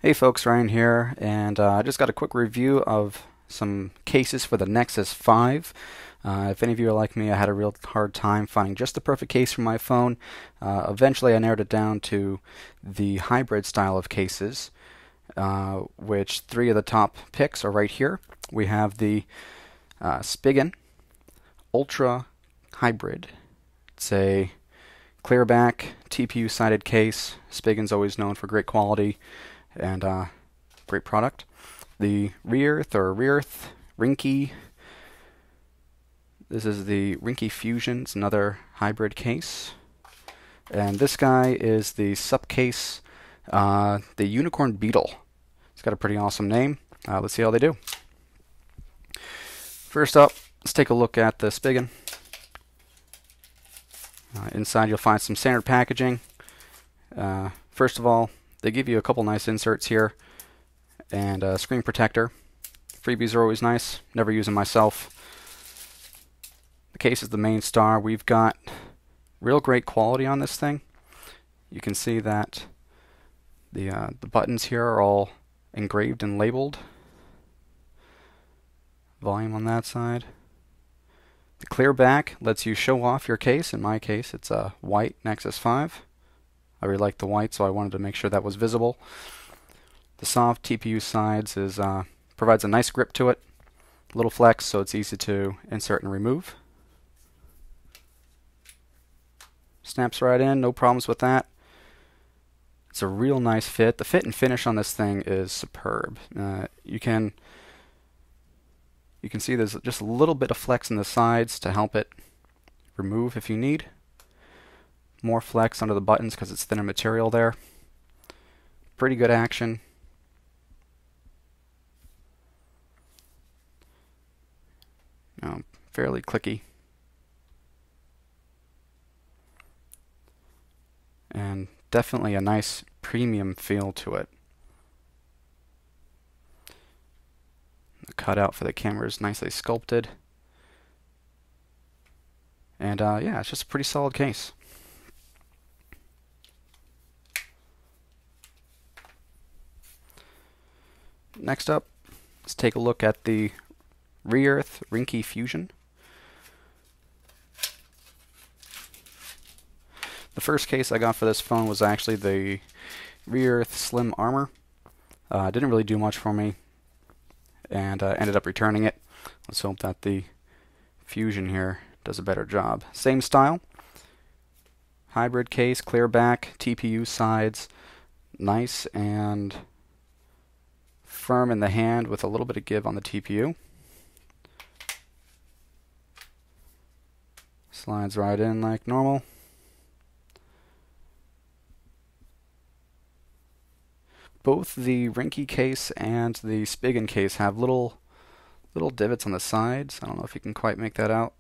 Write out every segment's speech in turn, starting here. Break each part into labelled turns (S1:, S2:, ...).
S1: Hey folks, Ryan here, and I just got a quick review of some cases for the Nexus 5. If any of you are like me, I had a real hard time finding just the perfect case for my phone. Eventually, I narrowed it down to the hybrid style of cases, which three of the top picks are right here. We have the Spigen Ultra Hybrid. It's a clear back TPU sided case. Spigen's always known for great quality and great product. The Rearth Rinky. This is the Rinky Fusion. It's another hybrid case. And this guy is the Supcase, the Unicorn Beetle. It's got a pretty awesome name. Let's see how they do. First up, let's take a look at the Spigen. Inside you'll find some standard packaging. First of all, they give you a couple nice inserts here and a screen protector. Freebies are always nice. Never use them myself. The case is the main star. We've got real great quality on this thing. You can see that the buttons here are all engraved and labeled. Volume on that side. The clear back lets you show off your case. In my case, it's a white Nexus 5. I really like the white, so I wanted to make sure that was visible. The soft TPU sides provides a nice grip to it. A little flex, so it's easy to insert and remove. Snaps right in, no problems with that. It's a real nice fit. The fit and finish on this thing is superb. You can see there's just a little bit of flex in the sides to help it remove if you need. More flex under the buttons because it's thinner material there. Pretty good action. Fairly clicky. And definitely a nice premium feel to it. The cutout for the camera is nicely sculpted. And yeah, it's just a pretty solid case. Next up, let's take a look at the Rearth Rinky Fusion. The first case I got for this phone was actually the Rearth Slim Armor. Didn't really do much for me, and ended up returning it. Let's hope that the Fusion here does a better job. Same style, hybrid case, clear back, TPU sides, nice and firm in the hand with a little bit of give on the TPU. Slides right in like normal. Both the Rinky case and the Spigen case have little divots on the sides. I don't know if you can quite make that out.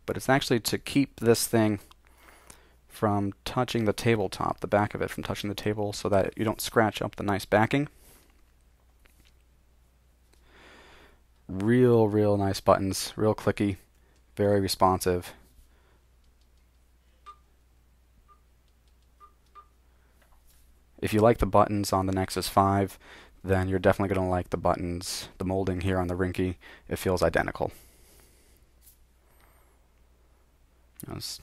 S1: But it's actually to keep this thing from touching the tabletop, the back of it from touching the table, so that you don't scratch up the nice backing. Real nice buttons, real clicky, very responsive. If you like the buttons on the Nexus 5, then you're definitely going to like the buttons, the molding here on the Rinky. It feels identical. There's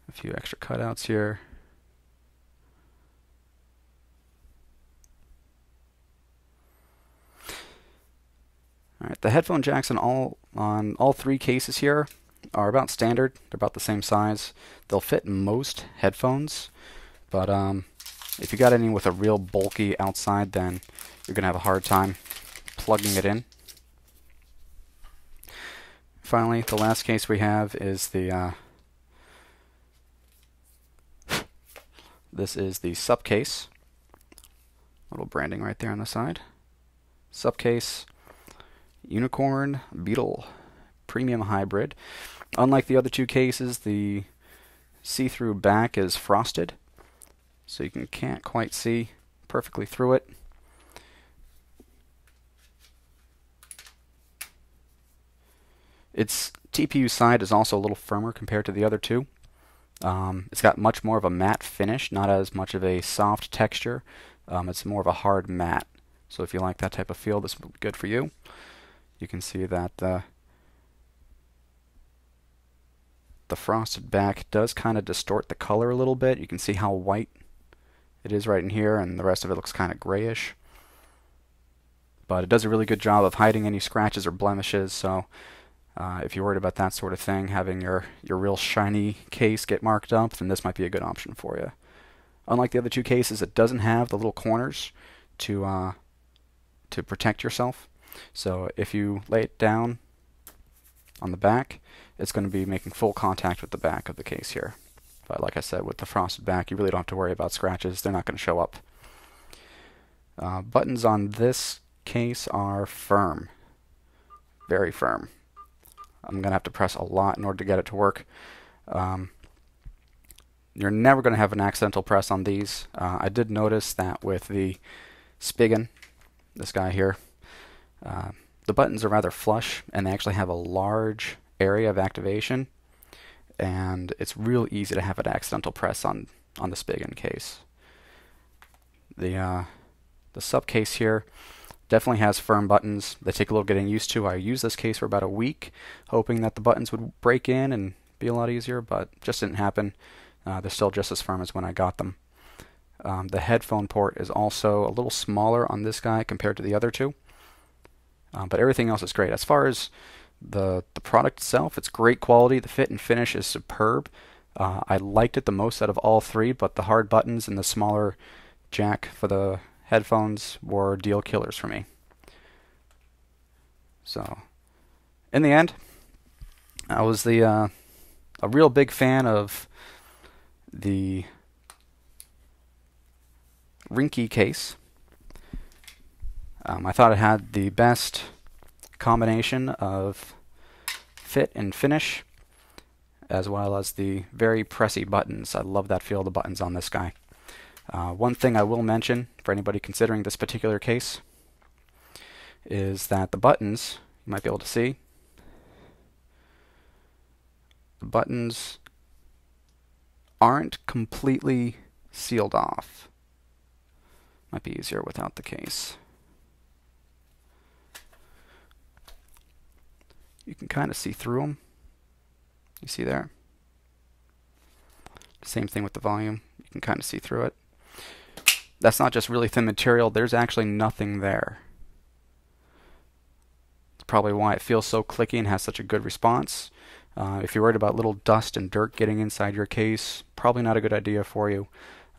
S1: a few extra cutouts here. Alright, the headphone jacks on all three cases here are about standard. They're about the same size. They'll fit most headphones, but if you got any with a real bulky outside, then you're going to have a hard time plugging it in. Finally, the last case we have is the this is the Supcase. Little branding right there on the side. Supcase Unicorn Beetle Premium Hybrid. Unlike the other two cases, the see-through back is frosted, so you can't quite see perfectly through it. Its TPU side is also a little firmer compared to the other two. It's got much more of a matte finish, not as much of a soft texture. It's more of a hard matte. So if you like that type of feel, this will be good for you. You can see that the frosted back does kind of distort the color a little bit. You can see how white it is right in here, and the rest of it looks kind of grayish. But it does a really good job of hiding any scratches or blemishes, so if you're worried about that sort of thing, having your real shiny case get marked up, then this might be a good option for you. Unlike the other two cases, it doesn't have the little corners to protect yourself. So if you lay it down on the back, it's going to be making full contact with the back of the case here. But like I said, with the frosted back, you really don't have to worry about scratches. They're not going to show up. Buttons on this case are firm. Very firm. I'm going to have to press a lot in order to get it to work. You're never going to have an accidental press on these. I did notice that with the Spigen, this guy here, the buttons are rather flush, and they actually have a large area of activation, and it's real easy to have an accidental press on the Spigen case. The Supcase here definitely has firm buttons. They take a little getting used to. I used this case for about a week, hoping that the buttons would break in and be a lot easier, but just didn't happen. They're still just as firm as when I got them. The headphone port is also a little smaller on this guy compared to the other two, but everything else is great. As far as the product itself, it's great quality. The fit and finish is superb. I liked it the most out of all three, but the hard buttons and the smaller jack for the headphones were deal killers for me. So, in the end, I was a real big fan of the Rearth case. I thought it had the best combination of fit and finish, as well as the very pressy buttons. I love that feel of the buttons on this guy. One thing I will mention for anybody considering this particular case is that the buttons, you might be able to see, the buttons aren't completely sealed off. Might be easier without the case. You can kind of see through them. You see there? Same thing with the volume. You can kind of see through it. That's not just really thin material. There's actually nothing there. It's probably why it feels so clicky and has such a good response. If you're worried about little dust and dirt getting inside your case, probably not a good idea for you.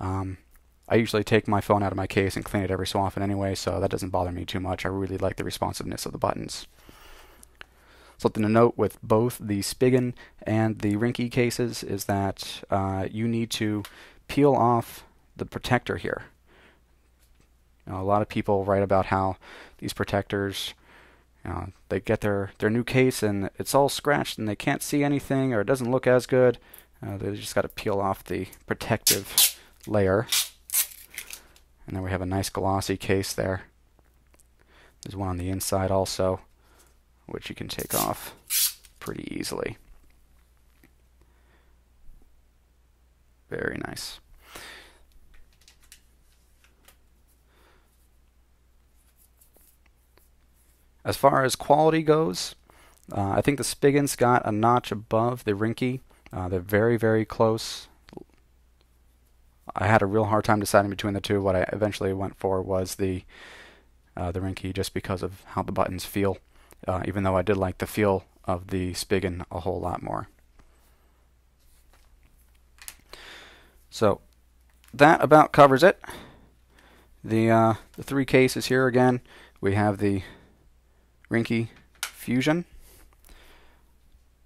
S1: I usually take my phone out of my case and clean it every so often anyway, so that doesn't bother me too much. I really like the responsiveness of the buttons. Something to note with both the Spigen and the Rearth cases is that you need to peel off the protector here. You know, a lot of people write about how these protectors, they get their new case and it's all scratched and they can't see anything, or it doesn't look as good. They just got to peel off the protective layer. And then we have a nice glossy case there. There's one on the inside also, which you can take off pretty easily. Very nice. As far as quality goes, I think the Spigen's got a notch above the Rearth. They're very, very close. I had a real hard time deciding between the two. What I eventually went for was the Rearth, just because of how the buttons feel, even though I did like the feel of the Spigen a whole lot more. So that about covers it. The three cases here again. We have the Rearth Fusion,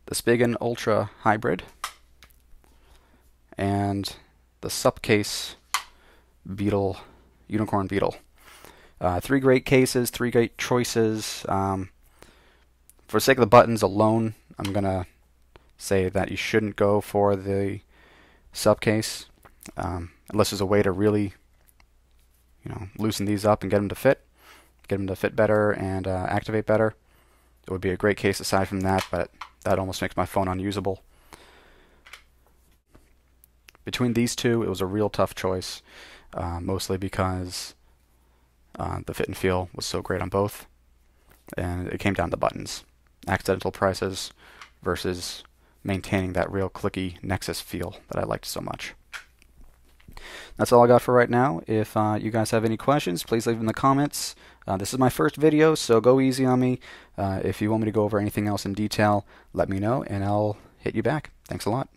S1: the Spigen Ultra Hybrid, and the Supcase Beetle, Unicorn Beetle. Three great cases, three great choices. For the sake of the buttons alone, I'm going to say that you shouldn't go for the Supcase unless there's a way to really, loosen these up and get them to fit better and activate better. It would be a great case aside from that, but that almost makes my phone unusable. between these two, it was a real tough choice, mostly because the fit and feel was so great on both, and it came down to buttons. Accidental prices versus maintaining that real clicky Nexus feel that I liked so much. That's all I got for right now. If you guys have any questions, please leave them in the comments. This is my first video, so go easy on me. If you want me to go over anything else in detail, let me know, and I'll hit you back. Thanks a lot.